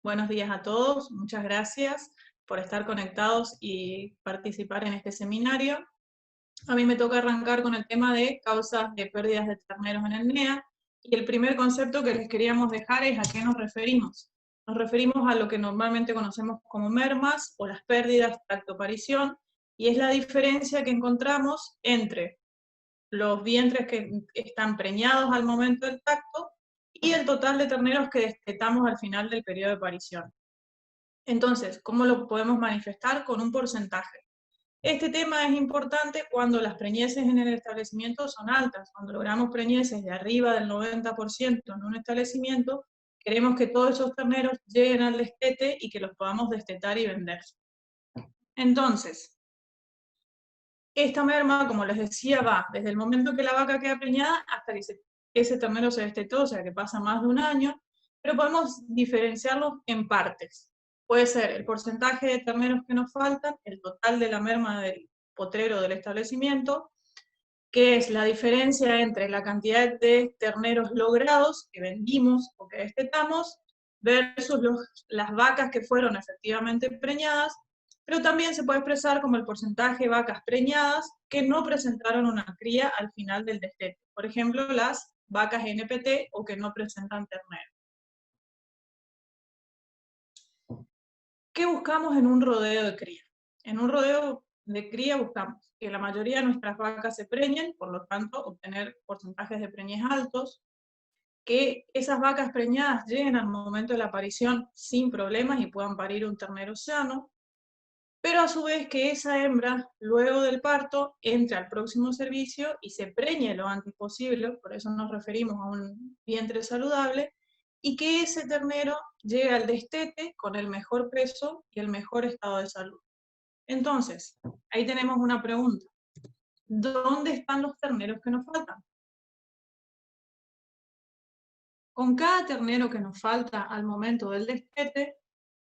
Buenos días a todos, muchas gracias por estar conectados y participar en este seminario. A mí me toca arrancar con el tema de causas de pérdidas de terneros en el NEA, y el primer concepto que les queríamos dejar es a qué nos referimos. Nos referimos a lo que normalmente conocemos como mermas o las pérdidas tacto-aparición, y es la diferencia que encontramos entre los vientres que están preñados al momento del tacto y el total de terneros que destetamos al final del periodo de parición. Entonces, ¿cómo lo podemos manifestar? Con un porcentaje. Este tema es importante cuando las preñeces en el establecimiento son altas. Cuando logramos preñeces de arriba del 90% en un establecimiento, queremos que todos esos terneros lleguen al destete y que los podamos destetar y vender. Entonces, esta merma, como les decía, va desde el momento que la vaca queda preñada hasta que ese ternero se destetó, o sea que pasa más de un año, pero podemos diferenciarlos en partes. Puede ser el porcentaje de terneros que nos faltan, el total de la merma del potrero del establecimiento, que es la diferencia entre la cantidad de terneros logrados que vendimos o que destetamos versus las vacas que fueron efectivamente preñadas, pero también se puede expresar como el porcentaje de vacas preñadas que no presentaron una cría al final del destete. Por ejemplo, las vacas NPT o que no presentan ternero. ¿Qué buscamos en un rodeo de cría? En un rodeo de cría buscamos que la mayoría de nuestras vacas se preñen, por lo tanto obtener porcentajes de preñez altos, que esas vacas preñadas lleguen al momento de la aparición sin problemas y puedan parir un ternero sano, pero a su vez que esa hembra, luego del parto, entre al próximo servicio y se preñe lo antes posible, por eso nos referimos a un vientre saludable, y que ese ternero llegue al destete con el mejor peso y el mejor estado de salud. Entonces, ahí tenemos una pregunta. ¿Dónde están los terneros que nos faltan? Con cada ternero que nos falta al momento del destete,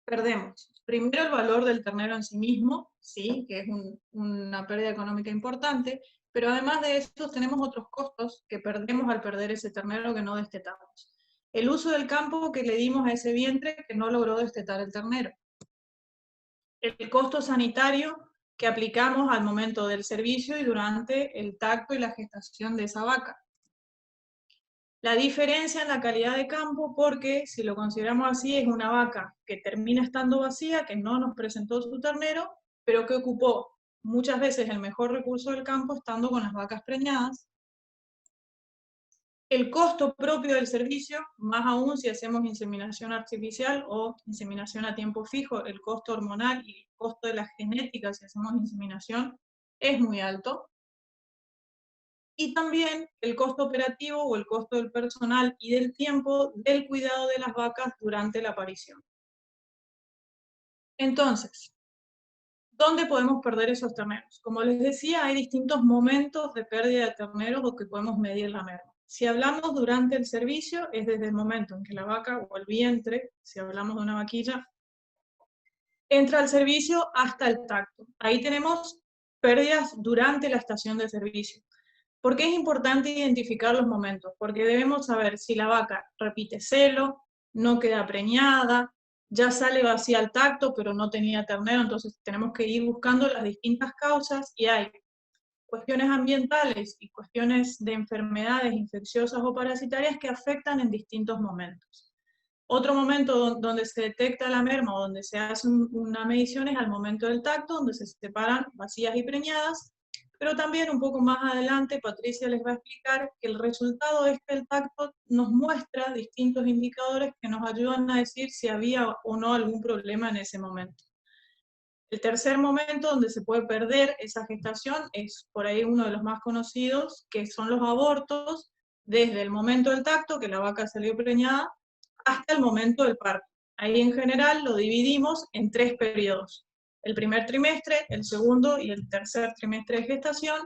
perdemos primero el valor del ternero en sí mismo, sí, que es una pérdida económica importante, pero además de eso tenemos otros costos que perdemos al perder ese ternero que no destetamos. El uso del campo que le dimos a ese vientre que no logró destetar el ternero. El costo sanitario que aplicamos al momento del servicio y durante el tacto y la gestación de esa vaca. La diferencia en la calidad de campo, porque si lo consideramos así, es una vaca que termina estando vacía, que no nos presentó su ternero, pero que ocupó muchas veces el mejor recurso del campo estando con las vacas preñadas. El costo propio del servicio, más aún si hacemos inseminación artificial o inseminación a tiempo fijo, el costo hormonal y el costo de la genética si hacemos inseminación es muy alto. Y también el costo operativo o el costo del personal y del tiempo del cuidado de las vacas durante la aparición. Entonces, ¿dónde podemos perder esos terneros? Como les decía, hay distintos momentos de pérdida de terneros o que podemos medir la merma. Si hablamos durante el servicio, es desde el momento en que la vaca o el vientre, si hablamos de una vaquilla, entra al servicio hasta el tacto. Ahí tenemos pérdidas durante la estación de servicio. ¿Por qué es importante identificar los momentos? Porque debemos saber si la vaca repite celo, no queda preñada, ya sale vacía al tacto, pero no tenía ternero, entonces tenemos que ir buscando las distintas causas, y hay cuestiones ambientales y cuestiones de enfermedades infecciosas o parasitarias que afectan en distintos momentos. Otro momento donde se detecta la merma o donde se hace una medición es al momento del tacto, donde se separan vacías y preñadas, pero también un poco más adelante Patricia les va a explicar que el resultado es que el tacto nos muestra distintos indicadores que nos ayudan a decir si había o no algún problema en ese momento. El tercer momento donde se puede perder esa gestación es por ahí uno de los más conocidos, que son los abortos, desde el momento del tacto, que la vaca salió preñada, hasta el momento del parto. Ahí en general lo dividimos en 3 periodos. El primer trimestre, el segundo y el tercer trimestre de gestación,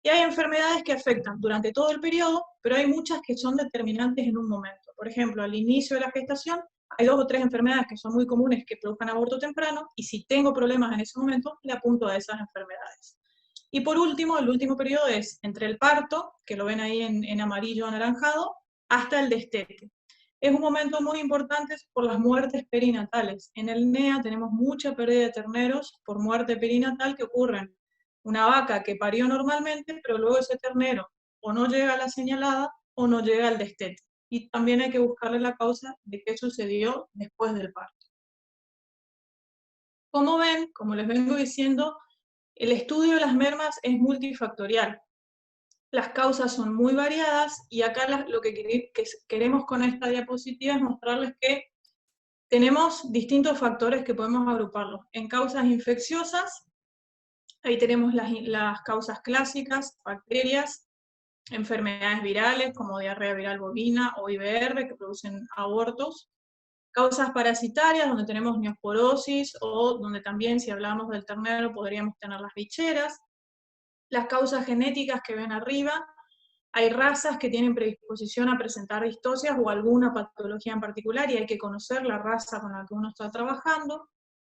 y hay enfermedades que afectan durante todo el periodo, pero hay muchas que son determinantes en un momento. Por ejemplo, al inicio de la gestación hay 2 o 3 enfermedades que son muy comunes que produzcan aborto temprano, y si tengo problemas en ese momento, le apunto a esas enfermedades. Y por último, el último periodo es entre el parto, que lo ven ahí en amarillo anaranjado, hasta el destete. Es un momento muy importante por las muertes perinatales. En el NEA tenemos mucha pérdida de terneros por muerte perinatal que ocurren. Una vaca que parió normalmente, pero luego ese ternero o no llega a la señalada o no llega al destete. Y también hay que buscarle la causa de qué sucedió después del parto. Como ven, como les vengo diciendo, el estudio de las mermas es multifactorial. Las causas son muy variadas y acá lo que queremos con esta diapositiva es mostrarles que tenemos distintos factores que podemos agruparlos. En causas infecciosas, ahí tenemos las causas clásicas, bacterias, enfermedades virales como diarrea viral bovina o IBR que producen abortos. Causas parasitarias, donde tenemos neosporosis o donde también, si hablamos del ternero, podríamos tener las bicheras. Las causas genéticas que ven arriba, hay razas que tienen predisposición a presentar distocias o alguna patología en particular y hay que conocer la raza con la que uno está trabajando.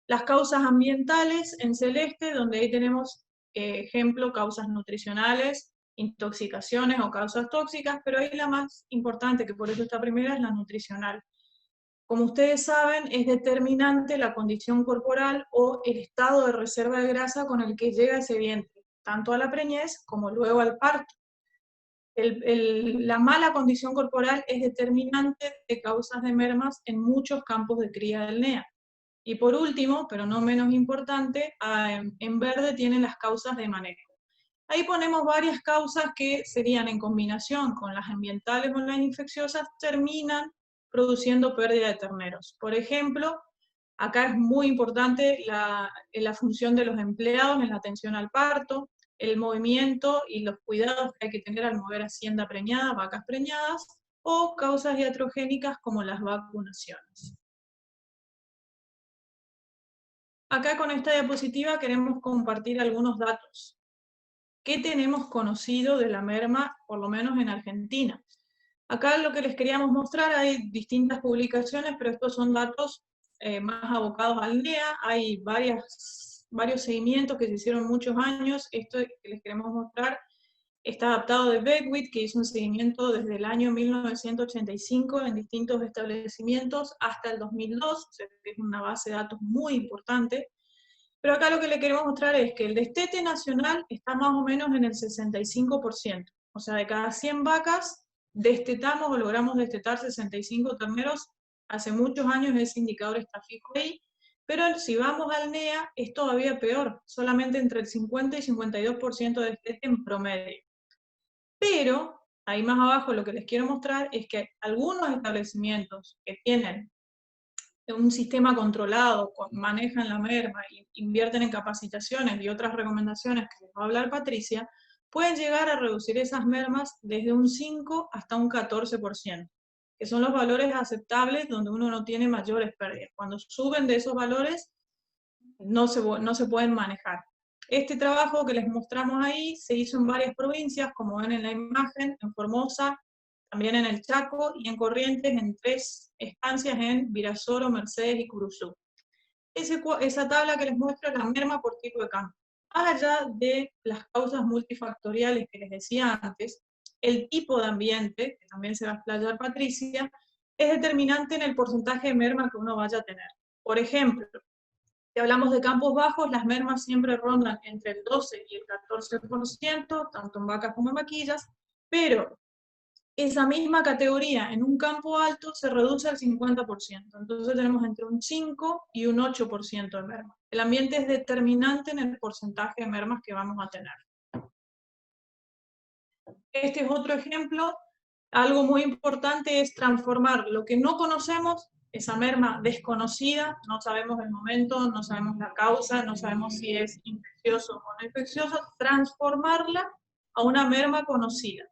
Las causas ambientales en celeste, donde ahí tenemos, ejemplo, causas nutricionales, intoxicaciones o causas tóxicas, pero ahí la más importante, que por eso está primera, es la nutricional. Como ustedes saben, es determinante la condición corporal o el estado de reserva de grasa con el que llega ese vientre, tanto a la preñez como luego al parto. La mala condición corporal es determinante de causas de mermas en muchos campos de cría del NEA. Y por último, pero no menos importante, en verde tienen las causas de manejo. Ahí ponemos varias causas que serían en combinación con las ambientales o las infecciosas, terminan produciendo pérdida de terneros. Por ejemplo, acá es muy importante la función de los empleados en la atención al parto, el movimiento y los cuidados que hay que tener al mover hacienda preñada, vacas preñadas, o causas iatrogénicas como las vacunaciones. Acá con esta diapositiva queremos compartir algunos datos. ¿Qué tenemos conocido de la merma, por lo menos en Argentina? Acá lo que les queríamos mostrar, hay distintas publicaciones, pero estos son datos más abocados al NEA, hay varios seguimientos que se hicieron muchos años. Esto que les queremos mostrar está adaptado de Beckwith, que hizo un seguimiento desde el año 1985 en distintos establecimientos hasta el 2002, o sea, es una base de datos muy importante. Pero acá lo que le queremos mostrar es que el destete nacional está más o menos en el 65%. O sea, de cada 100 vacas, destetamos o logramos destetar 65 terneros. Hace muchos años ese indicador está fijo ahí. Pero si vamos al NEA, es todavía peor. Solamente entre el 50 y 52% de destete en promedio. Pero, ahí más abajo lo que les quiero mostrar es que algunos establecimientos que tienen un sistema controlado, manejan la merma, invierten en capacitaciones y otras recomendaciones que les va a hablar Patricia, pueden llegar a reducir esas mermas desde un 5 hasta un 14%, que son los valores aceptables donde uno no tiene mayores pérdidas. Cuando suben de esos valores, no se pueden manejar. Este trabajo que les mostramos ahí se hizo en varias provincias, como ven en la imagen, en Formosa, también en el Chaco y en Corrientes, en 3 estancias en Virasoro, Mercedes y Curuzú. Esa tabla que les muestro es la merma por tipo de campo. Más allá de las causas multifactoriales que les decía antes, el tipo de ambiente, que también se va a explayar Patricia, es determinante en el porcentaje de merma que uno vaya a tener. Por ejemplo, si hablamos de campos bajos, las mermas siempre rondan entre el 12 y el 14%, tanto en vacas como en vaquillas, pero esa misma categoría en un campo alto se reduce al 50%. Entonces tenemos entre un 5 y un 8% de merma. El ambiente es determinante en el porcentaje de mermas que vamos a tener. Este es otro ejemplo. Algo muy importante es transformar lo que no conocemos, esa merma desconocida, no sabemos el momento, no sabemos la causa, no sabemos si es infeccioso o no infeccioso, transformarla a una merma conocida.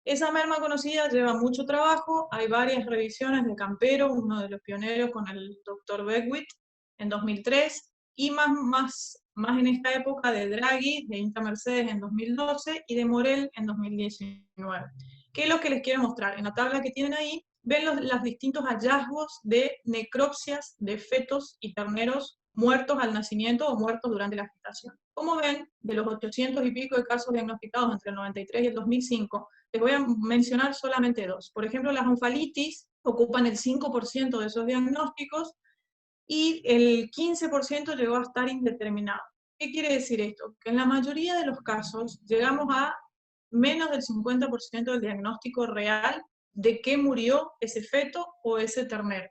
Esa merma conocida lleva mucho trabajo, hay varias revisiones de Campero, uno de los pioneros con el doctor Beckwith en 2003, y más en esta época de Draghi, de Inta Mercedes en 2012 y de Morel en 2019. ¿Qué es lo que les quiero mostrar? En la tabla que tienen ahí, ven los distintos hallazgos de necropsias de fetos y terneros muertos al nacimiento o muertos durante la gestación. Como ven, de los 800 y pico de casos diagnosticados entre el 93 y el 2005, les voy a mencionar solamente dos. Por ejemplo, las onfalitis ocupan el 5% de esos diagnósticos y el 15% llegó a estar indeterminado. ¿Qué quiere decir esto? Que en la mayoría de los casos llegamos a menos del 50% del diagnóstico real de qué murió ese feto o ese ternero,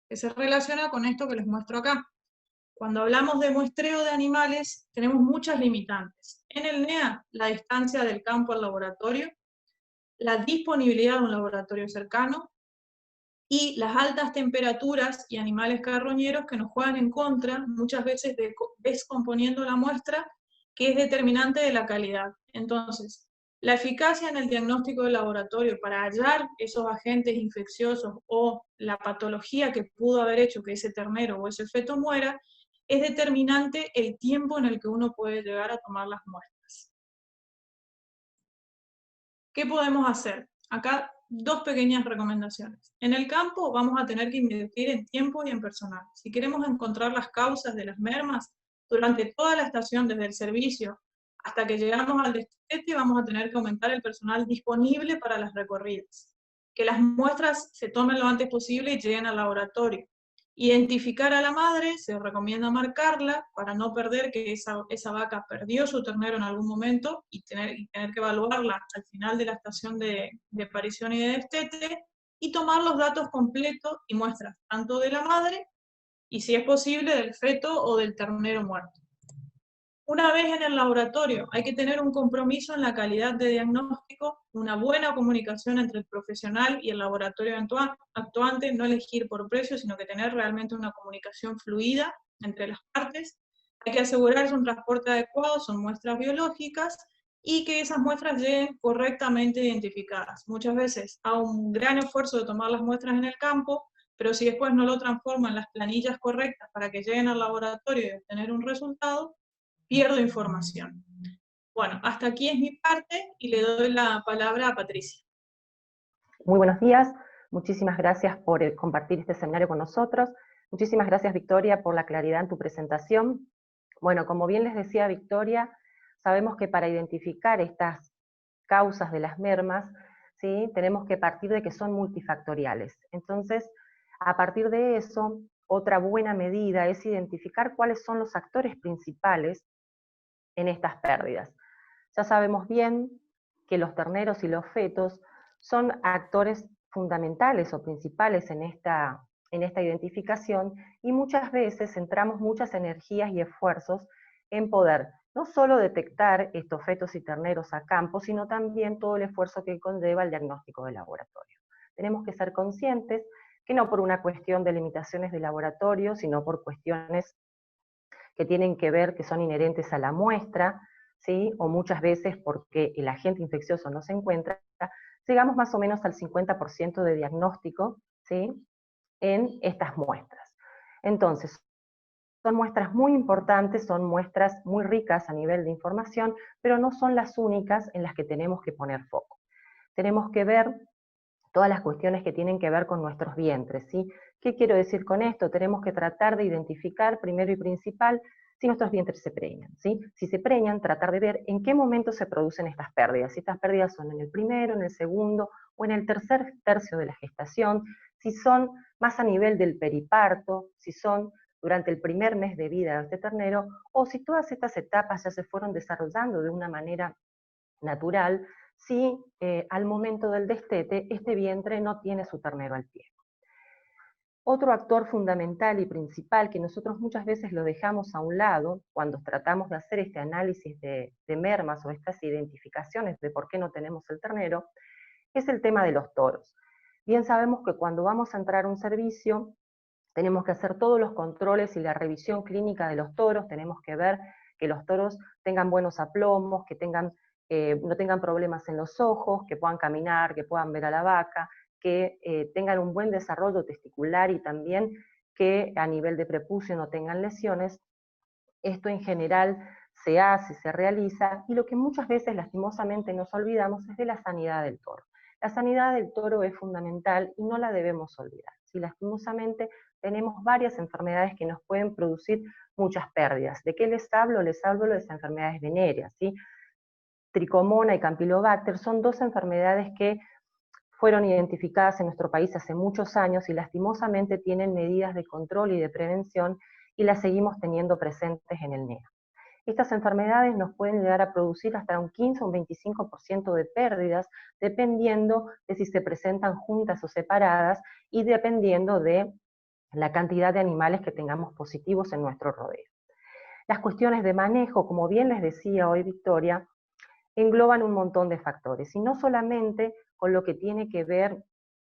que se relaciona con esto que les muestro acá. Cuando hablamos de muestreo de animales, tenemos muchas limitantes. En el NEA, la distancia del campo al laboratorio, la disponibilidad de un laboratorio cercano y las altas temperaturas y animales carroñeros que nos juegan en contra, muchas veces descomponiendo la muestra, que es determinante de la calidad. Entonces, la eficacia en el diagnóstico del laboratorio para hallar esos agentes infecciosos o la patología que pudo haber hecho que ese ternero o ese feto muera, es determinante el tiempo en el que uno puede llegar a tomar las muestras. ¿Qué podemos hacer? Acá dos pequeñas recomendaciones. En el campo vamos a tener que invertir en tiempo y en personal. Si queremos encontrar las causas de las mermas, durante toda la estación, desde el servicio hasta que llegamos al destete, vamos a tener que aumentar el personal disponible para las recorridas. Que las muestras se tomen lo antes posible y lleguen al laboratorio. Identificar a la madre, se recomienda marcarla para no perder que esa vaca perdió su ternero en algún momento y tener que evaluarla al final de la estación de parición y de destete, y tomar los datos completos y muestras tanto de la madre y, si es posible, del feto o del ternero muerto. Una vez en el laboratorio, hay que tener un compromiso en la calidad de diagnóstico, una buena comunicación entre el profesional y el laboratorio actuante, no elegir por precio, sino que tener realmente una comunicación fluida entre las partes. Hay que asegurarse un transporte adecuado, son muestras biológicas, y que esas muestras lleguen correctamente identificadas. Muchas veces hago un gran esfuerzo de tomar las muestras en el campo, pero si después no lo transformo en las planillas correctas para que lleguen al laboratorio y obtener un resultado, pierdo información. Bueno, hasta aquí es mi parte y le doy la palabra a Patricia. Muy buenos días, muchísimas gracias por compartir este seminario con nosotros. Muchísimas gracias, Victoria, por la claridad en tu presentación. Bueno, como bien les decía Victoria, sabemos que para identificar estas causas de las mermas, ¿sí?, tenemos que partir de que son multifactoriales. Entonces, a partir de eso, otra buena medida es identificar cuáles son los actores principales en estas pérdidas. Ya sabemos bien que los terneros y los fetos son actores fundamentales o principales en esta identificación, y muchas veces centramos muchas energías y esfuerzos en poder no solo detectar estos fetos y terneros a campo, sino también todo el esfuerzo que conlleva el diagnóstico de laboratorio. Tenemos que ser conscientes que no por una cuestión de limitaciones de laboratorio, sino por cuestiones que tienen que ver, que son inherentes a la muestra, ¿sí?, o muchas veces porque el agente infeccioso no se encuentra, llegamos más o menos al 50% de diagnóstico, ¿sí?, en estas muestras. Entonces, son muestras muy importantes, son muestras muy ricas a nivel de información, pero no son las únicas en las que tenemos que poner foco. Tenemos que ver todas las cuestiones que tienen que ver con nuestros vientres, ¿sí? ¿Qué quiero decir con esto? Tenemos que tratar de identificar, primero y principal, si nuestros vientres se preñan, ¿sí? Si se preñan, tratar de ver en qué momento se producen estas pérdidas. Si estas pérdidas son en el primero, en el segundo o en el tercer tercio de la gestación, si son más a nivel del periparto, si son durante el primer mes de vida de este ternero, o si todas estas etapas ya se fueron desarrollando de una manera natural, si al momento del destete este vientre no tiene su ternero al pie. Otro actor fundamental y principal que nosotros muchas veces lo dejamos a un lado cuando tratamos de hacer este análisis de mermas o estas identificaciones de por qué no tenemos el ternero, es el tema de los toros. Bien sabemos que cuando vamos a entrar a un servicio tenemos que hacer todos los controles y la revisión clínica de los toros, tenemos que ver que los toros tengan buenos aplomos, que no tengan problemas en los ojos, que puedan caminar, que puedan ver a la vaca, que tengan un buen desarrollo testicular y también que a nivel de prepucio no tengan lesiones. Esto en general se hace, se realiza, y lo que muchas veces lastimosamente nos olvidamos es de la sanidad del toro. La sanidad del toro es fundamental y no la debemos olvidar. ¿Sí? Lastimosamente tenemos varias enfermedades que nos pueden producir muchas pérdidas. ¿De qué les hablo? Les hablo de las enfermedades venéreas, ¿sí? Tricomona y Campylobacter son dos enfermedades que fueron identificadas en nuestro país hace muchos años y lastimosamente tienen medidas de control y de prevención y las seguimos teniendo presentes en el NEA. Estas enfermedades nos pueden llegar a producir hasta un 15 o un 25% de pérdidas, dependiendo de si se presentan juntas o separadas y dependiendo de la cantidad de animales que tengamos positivos en nuestro rodeo. Las cuestiones de manejo, como bien les decía hoy Victoria, engloban un montón de factores, y no solamente con lo que tiene que ver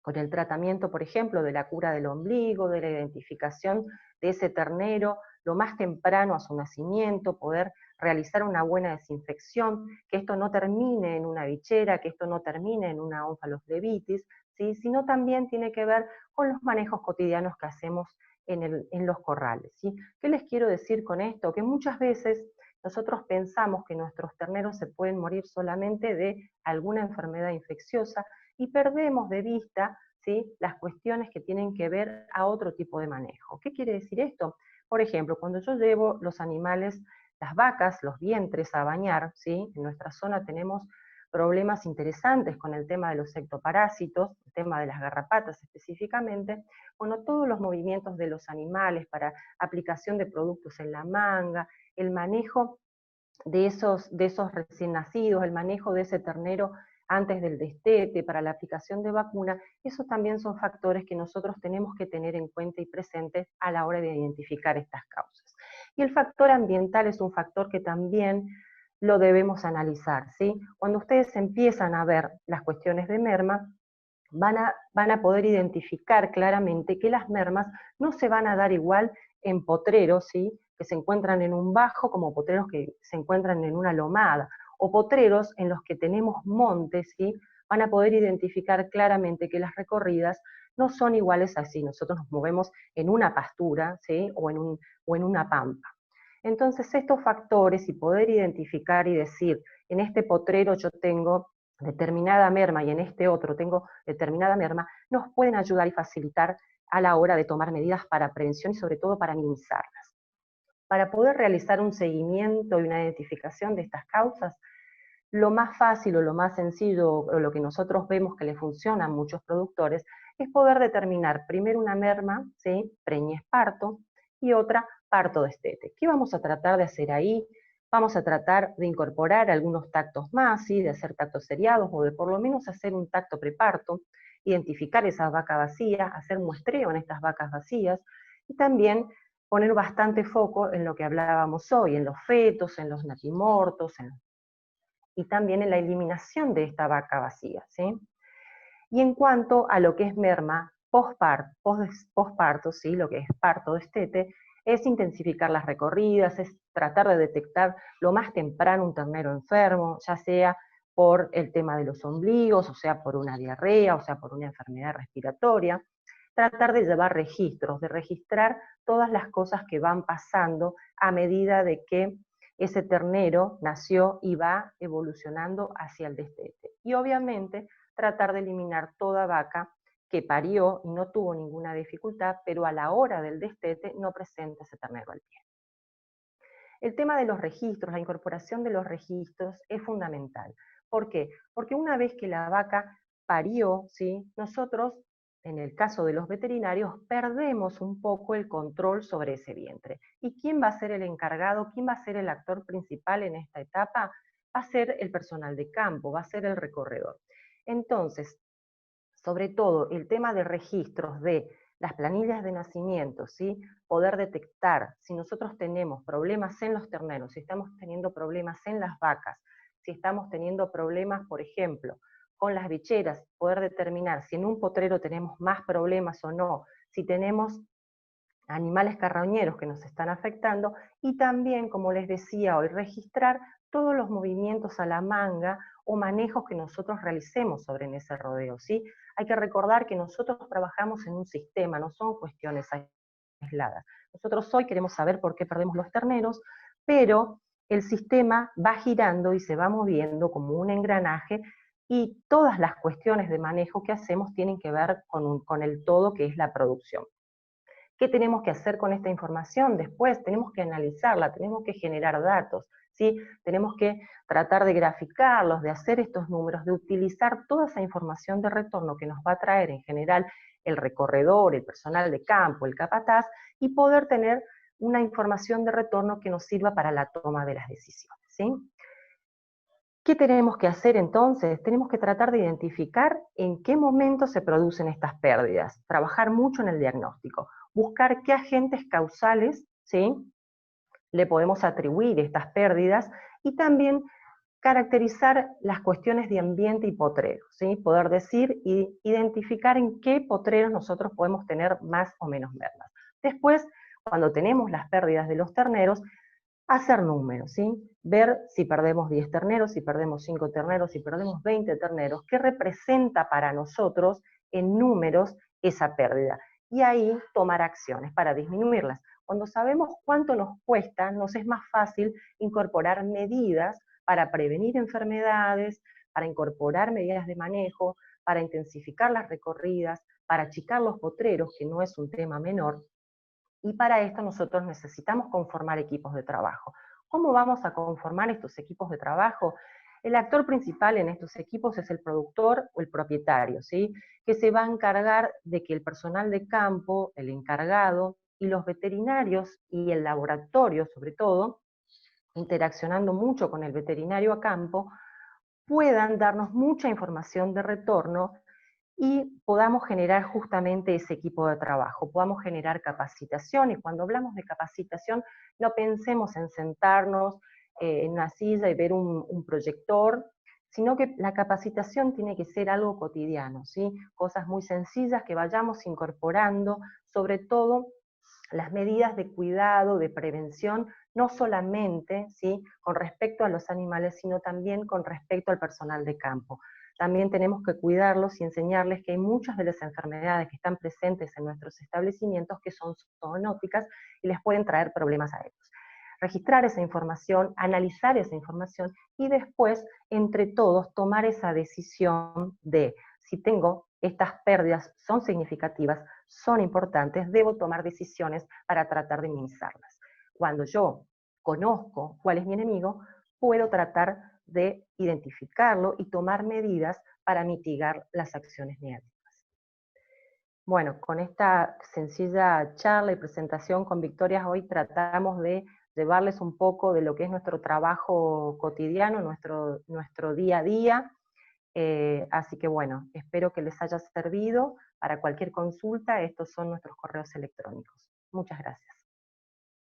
con el tratamiento, por ejemplo, de la cura del ombligo, de la identificación de ese ternero lo más temprano a su nacimiento, poder realizar una buena desinfección, que esto no termine en una bichera, que esto no termine en una onfaloflebitis, ¿sí? Sino también tiene que ver con los manejos cotidianos que hacemos en los corrales, ¿sí? ¿Qué les quiero decir con esto? Que muchas veces nosotros pensamos que nuestros terneros se pueden morir solamente de alguna enfermedad infecciosa y perdemos de vista, ¿sí?, las cuestiones que tienen que ver a otro tipo de manejo. ¿Qué quiere decir esto? Por ejemplo, cuando yo llevo los animales, las vacas, los vientres a bañar, ¿sí? En nuestra zona tenemos problemas interesantes con el tema de los ectoparásitos, el tema de las garrapatas específicamente. Bueno, todos los movimientos de los animales para aplicación de productos en la manga, el manejo de esos recién nacidos, el manejo de ese ternero antes del destete, para la aplicación de vacuna, esos también son factores que nosotros tenemos que tener en cuenta y presentes a la hora de identificar estas causas. Y el factor ambiental es un factor que también lo debemos analizar, ¿sí? Cuando ustedes empiezan a ver las cuestiones de merma, van a poder identificar claramente que las mermas no se van a dar igual en potreros, ¿sí?, que se encuentran en un bajo, como potreros que se encuentran en una lomada, o potreros en los que tenemos montes, ¿sí? Van a poder identificar claramente que las recorridas no son iguales así. Nosotros nos movemos en una pastura, ¿sí?, o en una pampa. Entonces estos factores, y poder identificar y decir, en este potrero yo tengo determinada merma y en este otro tengo determinada merma, nos pueden ayudar y facilitar a la hora de tomar medidas para prevención y sobre todo para minimizarlas. Para poder realizar un seguimiento y una identificación de estas causas, lo más fácil o lo más sencillo, o lo que nosotros vemos que le funciona a muchos productores, es poder determinar primero una merma, ¿sí?, preñez parto, y otra parto destete. ¿Qué vamos a tratar de hacer ahí? Vamos a tratar de incorporar algunos tactos más, ¿sí?, de hacer tactos seriados, o de por lo menos hacer un tacto preparto, identificar esas vacas vacías, hacer muestreo en estas vacas vacías, y también poner bastante foco en lo que hablábamos hoy, en los fetos, en los natimortos, y también en la eliminación de esta vaca vacía, ¿sí? Y en cuanto a lo que es merma posparto, ¿sí?, lo que es parto destete, es intensificar las recorridas, es tratar de detectar lo más temprano un ternero enfermo, ya sea por el tema de los ombligos, o sea por una diarrea, o sea por una enfermedad respiratoria, tratar de llevar registros, de registrar todas las cosas que van pasando a medida de que ese ternero nació y va evolucionando hacia el destete. Y obviamente tratar de eliminar toda vaca que parió y no tuvo ninguna dificultad, pero a la hora del destete no presenta ese ternero al pie. El tema de los registros, la incorporación de los registros es fundamental. ¿Por qué? Porque una vez que la vaca parió, ¿sí?, nosotros, en el caso de los veterinarios, perdemos un poco el control sobre ese vientre. ¿Y quién va a ser el encargado? ¿Quién va a ser el actor principal en esta etapa? Va a ser el personal de campo, va a ser el recorredor. Entonces, sobre todo el tema de registros de las planillas de nacimiento, ¿sí?, poder detectar si nosotros tenemos problemas en los terneros, si estamos teniendo problemas en las vacas, si estamos teniendo problemas, por ejemplo, con las bicheras, poder determinar si en un potrero tenemos más problemas o no, si tenemos animales carroñeros que nos están afectando, y también, como les decía hoy, registrar todos los movimientos a la manga o manejos que nosotros realicemos sobre en ese rodeo, ¿sí? Hay que recordar que nosotros trabajamos en un sistema, no son cuestiones aisladas. Nosotros hoy queremos saber por qué perdemos los terneros, pero el sistema va girando y se va moviendo como un engranaje, y todas las cuestiones de manejo que hacemos tienen que ver con el todo que es la producción. ¿Qué tenemos que hacer con esta información? Después tenemos que analizarla, tenemos que generar datos, ¿sí? Tenemos que tratar de graficarlos, de hacer estos números, de utilizar toda esa información de retorno que nos va a traer en general el recorredor, el personal de campo, el capataz, y poder tener una información de retorno que nos sirva para la toma de las decisiones, ¿sí? ¿Qué tenemos que hacer entonces? Tenemos que tratar de identificar en qué momento se producen estas pérdidas, trabajar mucho en el diagnóstico, buscar qué agentes causales, ¿sí?, le podemos atribuir estas pérdidas, y también caracterizar las cuestiones de ambiente y potreros, ¿sí? Poder decir y identificar en qué potreros nosotros podemos tener más o menos mermas. Después, cuando tenemos las pérdidas de los terneros, hacer números, ¿sí? Ver si perdemos 10 terneros, si perdemos 5 terneros, si perdemos 20 terneros, qué representa para nosotros en números esa pérdida. Y ahí tomar acciones para disminuirlas. Cuando sabemos cuánto nos cuesta, nos es más fácil incorporar medidas para prevenir enfermedades, para incorporar medidas de manejo, para intensificar las recorridas, para achicar los potreros, que no es un tema menor. Y para esto nosotros necesitamos conformar equipos de trabajo. ¿Cómo vamos a conformar estos equipos de trabajo? El actor principal en estos equipos es el productor o el propietario, ¿sí?, que se va a encargar de que el personal de campo, el encargado, y los veterinarios y el laboratorio, sobre todo, interaccionando mucho con el veterinario a campo, puedan darnos mucha información de retorno y podamos generar justamente ese equipo de trabajo, podamos generar capacitación. Y cuando hablamos de capacitación, no pensemos en sentarnos en una silla y ver un proyector, sino que la capacitación tiene que ser algo cotidiano, ¿sí? Cosas muy sencillas que vayamos incorporando, sobre todo las medidas de cuidado, de prevención, no solamente, ¿sí?, con respecto a los animales, sino también con respecto al personal de campo. También tenemos que cuidarlos y enseñarles que hay muchas de las enfermedades que están presentes en nuestros establecimientos que son zoonóticas y les pueden traer problemas a ellos. Registrar esa información, analizar esa información y después, entre todos, tomar esa decisión de si tengo estas pérdidas, son significativas, son importantes, debo tomar decisiones para tratar de minimizarlas. Cuando yo conozco cuál es mi enemigo, puedo tratar de identificarlo y tomar medidas para mitigar las acciones negativas. Bueno, con esta sencilla charla y presentación con Victoria, hoy tratamos de llevarles un poco de lo que es nuestro trabajo cotidiano, nuestro día a día. Así que bueno, espero que les haya servido. Para cualquier consulta, estos son nuestros correos electrónicos. Muchas gracias.